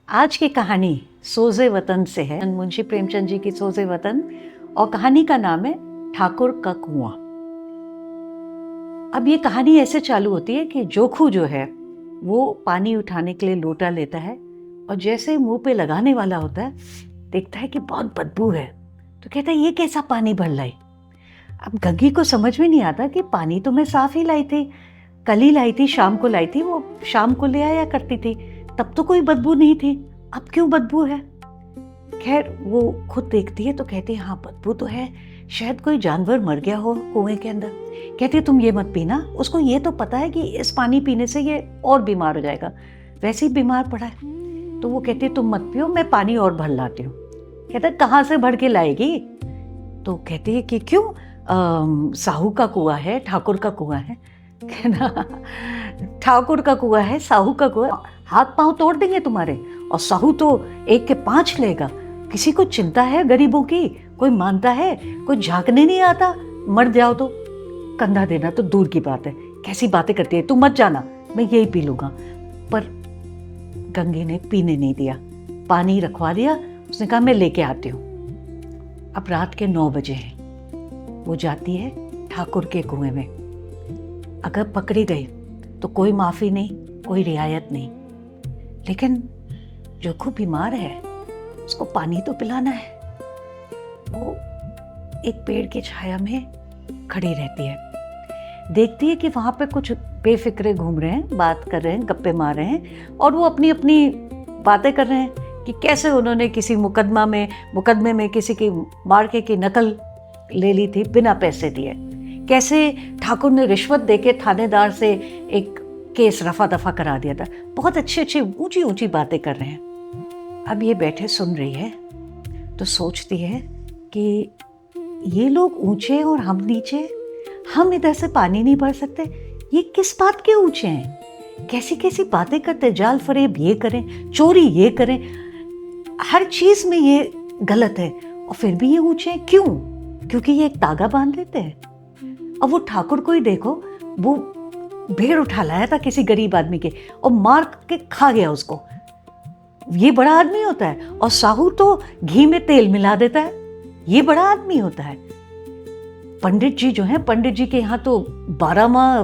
आज की कहानी सोज़े वतन से है, मुंशी प्रेमचंद जी की सोज़े वतन, और कहानी का नाम है ठाकुर का कुआं। अब ये कहानी ऐसे चालू होती है कि जोखू जो है वो पानी उठाने के लिए लोटा लेता है और जैसे मुंह पे लगाने वाला होता है देखता है कि बहुत बदबू है, तो कहता है ये कैसा पानी भर लाई। अब गग्गी को समझ में नहीं आता कि पानी तो मैं साफ ही लाई थी, कल ही लाई थी, शाम को लाई थी, वो शाम को ले आया करती थी, तब तो कोई बदबू नहीं थी, अब क्यों बदबू है। खैर वो खुद देखती है तो कहती है हाँ बदबू तो है, शायद कोई जानवर मर गया हो कुएं के अंदर। कहती है तुम ये मत पीना, उसको ये तो पता है कि इस पानी पीने से ये और बीमार हो जाएगा, वैसे ही बीमार पड़ा है। तो वो कहती है तुम मत पियो, मैं पानी और भर लाती हूँ। कहता है कहाँ से भर के लाएगी। तो कहती है कि क्यों, साहू का कुआं है, ठाकुर का कुआं है। कहना ठाकुर का कुआं है, साहू का कुआं, हाथ पांव तोड़ देंगे तुम्हारे, और साहू तो 1 के 5 लेगा। किसी को चिंता है गरीबों की, कोई मानता है, कोई झांकने नहीं आता, मर जाओ तो कंधा देना तो दूर की बात है। कैसी बातें करती है, तू मत जाना, मैं यही पी लूंगा। पर गंगे ने पीने नहीं दिया, पानी रखवा दिया। उसने कहा मैं लेके आती हूँ। अब रात के 9 बजे हैं, वो जाती है ठाकुर के कुएं में। अगर पकड़ी गई तो कोई माफ़ी नहीं, कोई रियायत नहीं, लेकिन जो खूब बीमार है उसको पानी तो पिलाना है। वो एक पेड़ की छाया में खड़ी रहती है, देखती है कि वहाँ पे कुछ बेफिक्रे घूम रहे हैं, बात कर रहे हैं, गप्पे मार रहे हैं, और वो अपनी अपनी बातें कर रहे हैं कि कैसे उन्होंने किसी मुकदमे में किसी की मार्के की नकल ले ली थी बिना पैसे दिए, कैसे ठाकुर ने रिश्वत देके थानेदार से एक केस रफा दफा करा दिया था। बहुत अच्छी ऊंची ऊंची बातें कर रहे हैं। अब ये बैठे सुन रही है तो सोचती है कि ये लोग ऊंचे और हम नीचे, हम इधर से पानी नहीं भर सकते, ये किस बात के ऊंचे हैं, कैसी कैसी बातें करते, जाल फरेब ये करें, चोरी ये करें, हर चीज में ये गलत है, और फिर भी ये ऊंचे हैं। क्यों? क्योंकि ये एक तागा बांध लेते हैं। अब वो ठाकुर को ही देखो, वो भेड़ उठा लाया था किसी गरीब आदमी के और मार के खा गया उसको, ये बड़ा आदमी होता है। और साहू तो घी में तेल मिला देता है, ये बड़ा आदमी होता है। पंडित जी जो हैं, पंडित जी के यहाँ तो 12 माह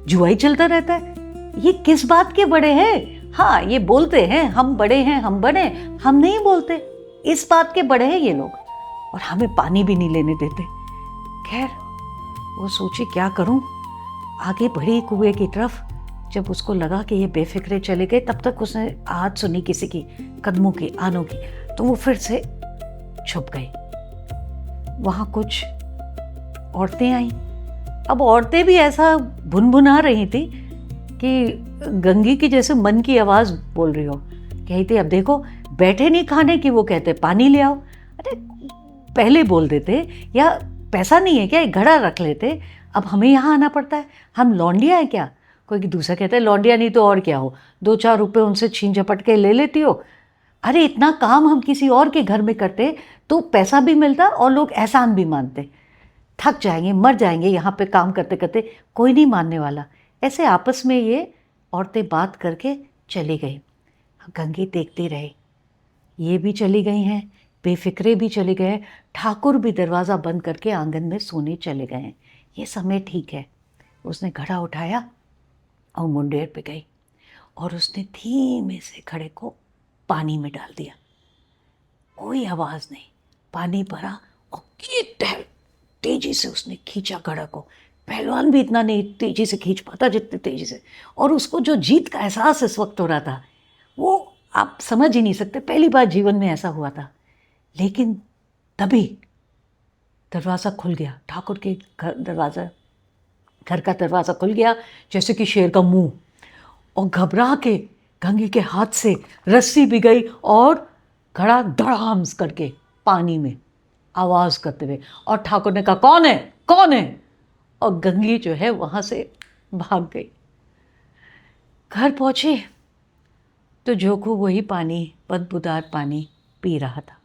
जुआ ही चलता रहता है। ये किस बात के बड़े हैं? हाँ ये बोलते हैं हम बड़े हैं, हम बड़े, हम नहीं बोलते, इस बात के बड़े हैं ये लोग, और हमें पानी भी नहीं लेने देते। खैर वो सोची क्या करूं, आगे बढ़ी कुएं की तरफ। जब उसको लगा कि ये बेफिक्रे चले गए, तब तक उसने आवाज सुनी किसी की, कदमों की, आनों की, तो वो फिर से छुप गई। वहां कुछ औरतें आईं। अब औरतें भी ऐसा भुनभुना रही थी कि गंगी की जैसे मन की आवाज बोल रही हो। कहती अब देखो, बैठे नहीं खाने की, वो कहते पानी ले आओ। अरे पहले बोल देते, या पैसा नहीं है क्या, एक घड़ा रख लेते, अब हमें यहाँ आना पड़ता है, हम लौंडिया है क्या। कोई दूसरा कहता है लौंडिया नहीं तो और क्या हो, 2-4 रुपए उनसे छीन झपट के ले लेती हो। अरे इतना काम हम किसी और के घर में करते तो पैसा भी मिलता और लोग एहसान भी मानते। थक जाएंगे, मर जाएंगे यहाँ पे काम करते करते, कोई नहीं मानने वाला। ऐसे आपस में ये औरतें बात करके चली गई। गंगी देखती रही, ये भी चली गई हैं, बेफिक्रे भी चले गए, ठाकुर भी दरवाज़ा बंद करके आंगन में सोने चले गए हैं। ये समय ठीक है। उसने घड़ा उठाया और मुंडेर पे गई और उसने धीमे से घड़े को पानी में डाल दिया। कोई आवाज़ नहीं, पानी भरा और तेजी से उसने खींचा घड़ा को। पहलवान भी इतना नहीं तेजी से खींच पाता जितनी तेजी से, और उसको जो जीत का एहसास इस वक्त हो रहा था वो आप समझ ही नहीं सकते, पहली बार जीवन में ऐसा हुआ था। लेकिन तभी दरवाज़ा खुल गया, ठाकुर के घर का दरवाज़ा खुल गया जैसे कि शेर का मुंह, और घबरा के गंगी के हाथ से रस्सी भी गई और घड़ा धड़ाम्स करके पानी में आवाज़ करते हुए, और ठाकुर ने कहा कौन है, कौन है, और गंगी जो है वहाँ से भाग गई। घर पहुँचे तो जोखू वही पानी, बदबूदार पानी पी रहा था।